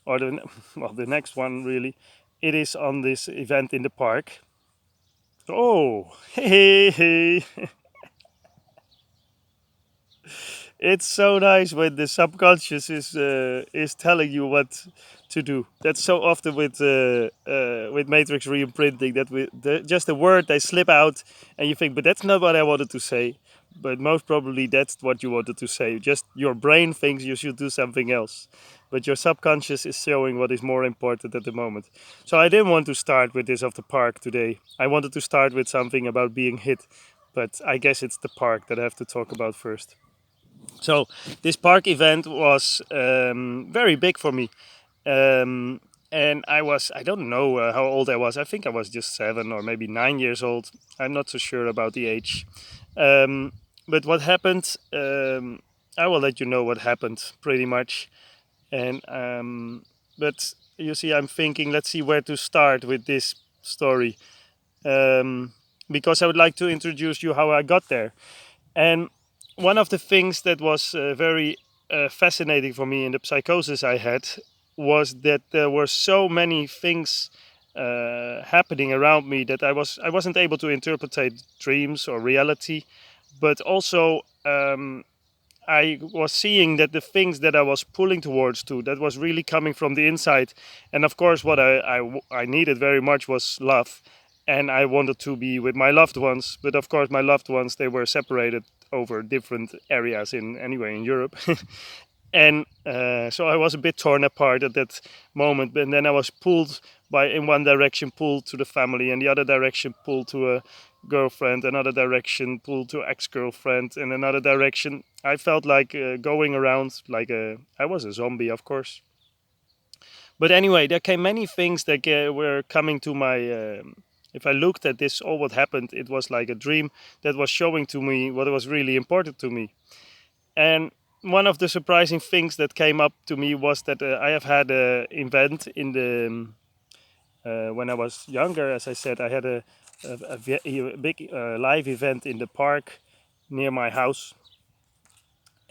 or the next one really. It is on this event in the park. Oh, hey, hey, hey. It's so nice when the subconscious is telling you what to do. That's so often with matrix reimprinting that just a word they slip out and you think, but that's not what I wanted to say. But most probably that's what you wanted to say. Just your brain thinks you should do something else, but your subconscious is showing what is more important at the moment. So I didn't want to start with this of the park today. I wanted to start with something about being hit, but I guess it's the park that I have to talk about first. So this park event was very big for me. Um, and I don't know how old I was. I think I was just 7 or maybe 9 years old. I'm not so sure about the age. But what happened, I will let you know what happened pretty much. And but you see, I'm thinking, let's see where to start with this story. Um, because I would like to introduce you how I got there. And one of the things that was very fascinating for me in the psychosis I had was that there were so many things happening around me that I wasn't able to interpret dreams or reality, but also I was seeing that the things that I was pulling towards to that was really coming from the inside, and of course what I needed very much was love, and I wanted to be with my loved ones, but of course my loved ones they were separated over different areas in Europe. And so I was a bit torn apart at that moment. And then I was pulled by, in one direction, pulled to the family, and the other direction, pulled to a girlfriend, another direction, pulled to ex-girlfriend, and another direction. I felt like going around like I was a zombie, of course. But anyway, there came many things that were coming to my. If I looked at this, all what happened, it was like a dream that was showing to me what was really important to me. And one of the surprising things that came up to me was that I have had an event in the when I was younger. As I said, I had a big live event in the park near my house,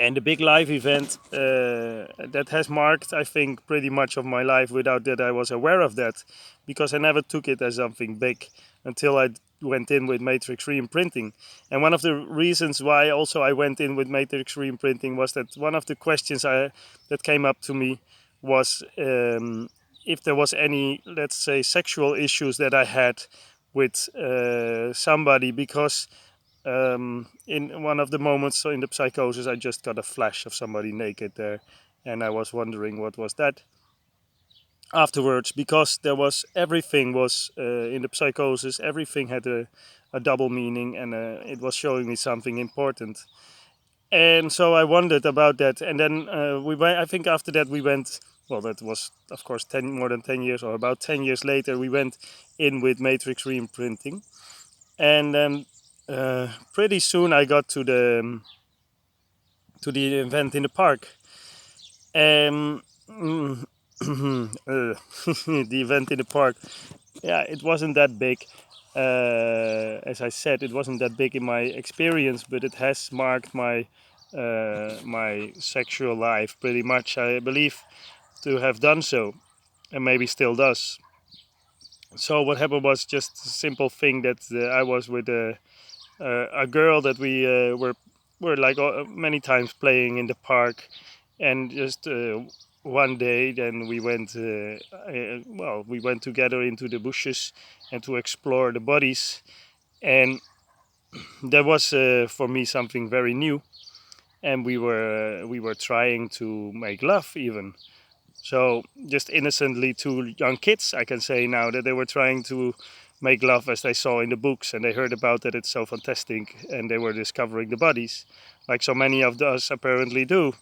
and the big live event that has marked, I think, pretty much of my life without that I was aware of that, because I never took it as something big until I went in with matrix reimprinting. And one of the reasons why also I went in with matrix reimprinting was that one of the questions that came up to me was if there was any, let's say, sexual issues that I had with somebody, because in one of the moments in the psychosis, I just got a flash of somebody naked there, and I was wondering what was that afterwards, because there was everything was in the psychosis, everything had a double meaning, and it was showing me something important. And so I wondered about that, and then we went. I think after that we went. Well, that was of course more than 10 years, or about 10 years later, we went in with matrix reimprinting, and then pretty soon I got to the event in the park. The event in the park, yeah, it wasn't that big. As I said, it wasn't that big in my experience, but it has marked my sexual life pretty much. I believe to have done so, and maybe still does. So what happened was just a simple thing that I was with a girl that we were like many times playing in the park, and just one day then we went well, we went together into the bushes and to explore the bodies, and that was for me something very new, and we were trying to make love even. So just innocently, two young kids, I can say now, that they were trying to make love as they saw in the books, and they heard about that it's so fantastic, and they were discovering the bodies, like so many of us apparently do.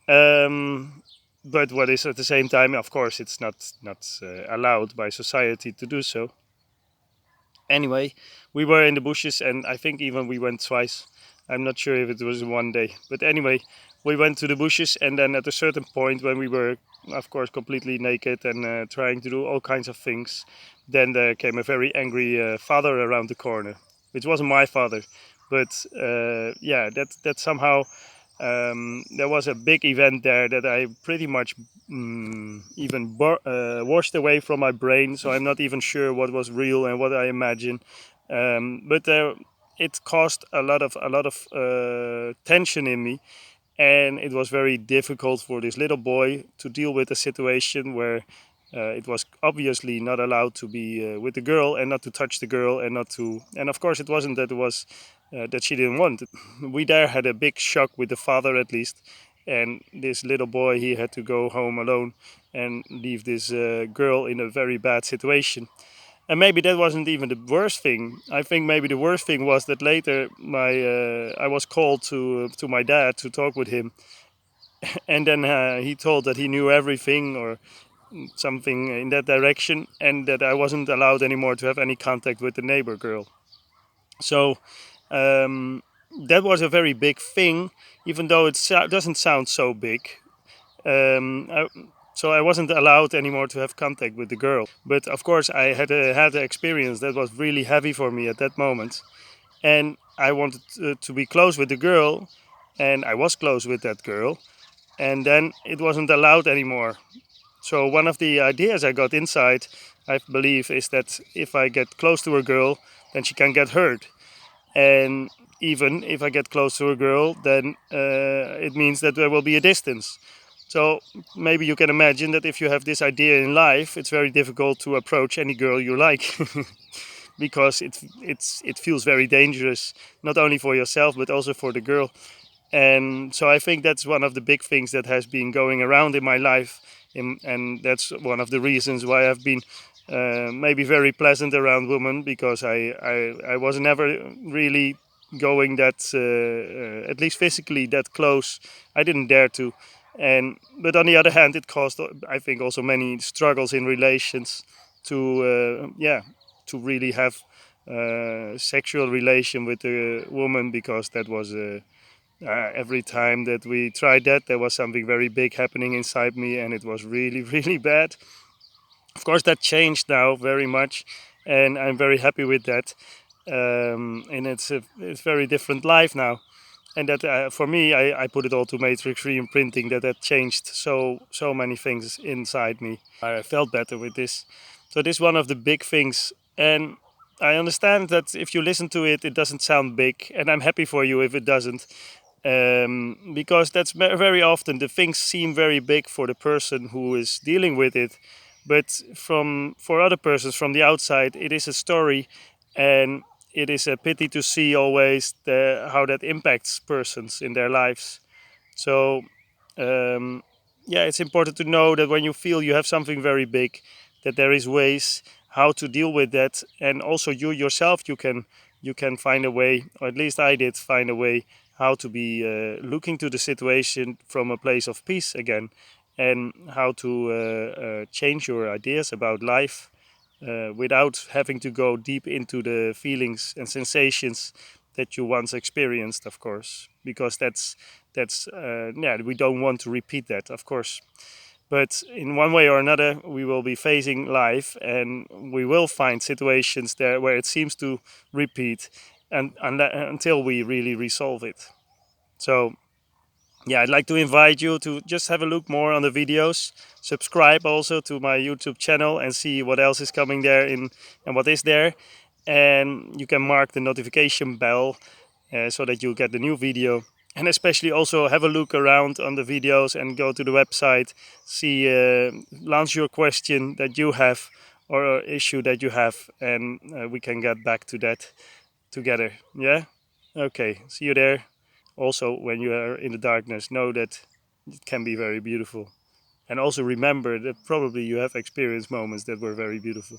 Um, but what is at the same time, of course, it's not allowed by society to do so. Anyway, we were in the bushes, and I think even we went twice. I'm not sure if it was one day, but anyway, we went to the bushes, and then at a certain point, when we were, of course, completely naked and trying to do all kinds of things, then there came a very angry father around the corner, which wasn't my father, but yeah, that somehow There was a big event there that I pretty much even washed away from my brain, so I'm not even sure what was real and what I imagined. But it caused a lot of tension in me, and it was very difficult for this little boy to deal with a situation where it was obviously not allowed to be with the girl and not to touch the girl and not to, and of course it wasn't that it was that she didn't want. We there had a big shock with the father at least, and this little boy, he had to go home alone and leave this girl in a very bad situation. And maybe that wasn't even the worst thing. I think maybe the worst thing was that later I was called to my dad to talk with him, and then he told that he knew everything or something in that direction, and that I wasn't allowed anymore to have any contact with the neighbor girl. So um, that was a very big thing, even though it doesn't sound so big. So I wasn't allowed anymore to have contact with the girl. But of course, I had an experience that was really heavy for me at that moment, and I wanted to be close with the girl, and I was close with that girl, and then it wasn't allowed anymore. So one of the ideas I got inside, I believe, is that if I get close to a girl, then she can get hurt. And even if I get close to a girl, then it means that there will be a distance. So maybe you can imagine that if you have this idea in life, it's very difficult to approach any girl you like, because it feels very dangerous, not only for yourself but also for the girl. And so I think that's one of the big things that has been going around in my life, and that's one of the reasons why I've been maybe very pleasant around women, because I was never really going that at least physically that close. I didn't dare to. And but on the other hand, it caused, I think, also many struggles in relations to to really have sexual relation with a woman, because that was every time that we tried that, there was something very big happening inside me, and it was really, really bad. Of course, that changed now very much, and I'm very happy with that. And it's very different life now. And that for me, I put it all to matrix reimprinting. That changed so many things inside me. I felt better with this. So this is one of the big things, and I understand that if you listen to it, it doesn't sound big, and I'm happy for you if it doesn't, because that's very often the things seem very big for the person who is dealing with it, but for other persons from the outside, it is a story, and it is a pity to see always how that impacts persons in their lives. So um, yeah, it's important to know that when you feel you have something very big, that there is ways how to deal with that, and also you yourself, you can find a way, or at least I did find a way, how to be looking to the situation from a place of peace again, and how to change your ideas about life without having to go deep into the feelings and sensations that you once experienced, of course, because that's yeah, we don't want to repeat that, of course. But in one way or another, we will be facing life, and we will find situations there where it seems to repeat, and until we really resolve it. So yeah, I'd like to invite you to just have a look more on the videos. Subscribe also to my YouTube channel and see what else is coming there in and what is there. And you can mark the notification bell so that you'll get the new video. And especially also have a look around on the videos and go to the website, see, launch your question that you have or issue that you have, and we can get back to that together. Yeah? Okay, see you there. Also, when you are in the darkness, know that it can be very beautiful. And also remember that probably you have experienced moments that were very beautiful.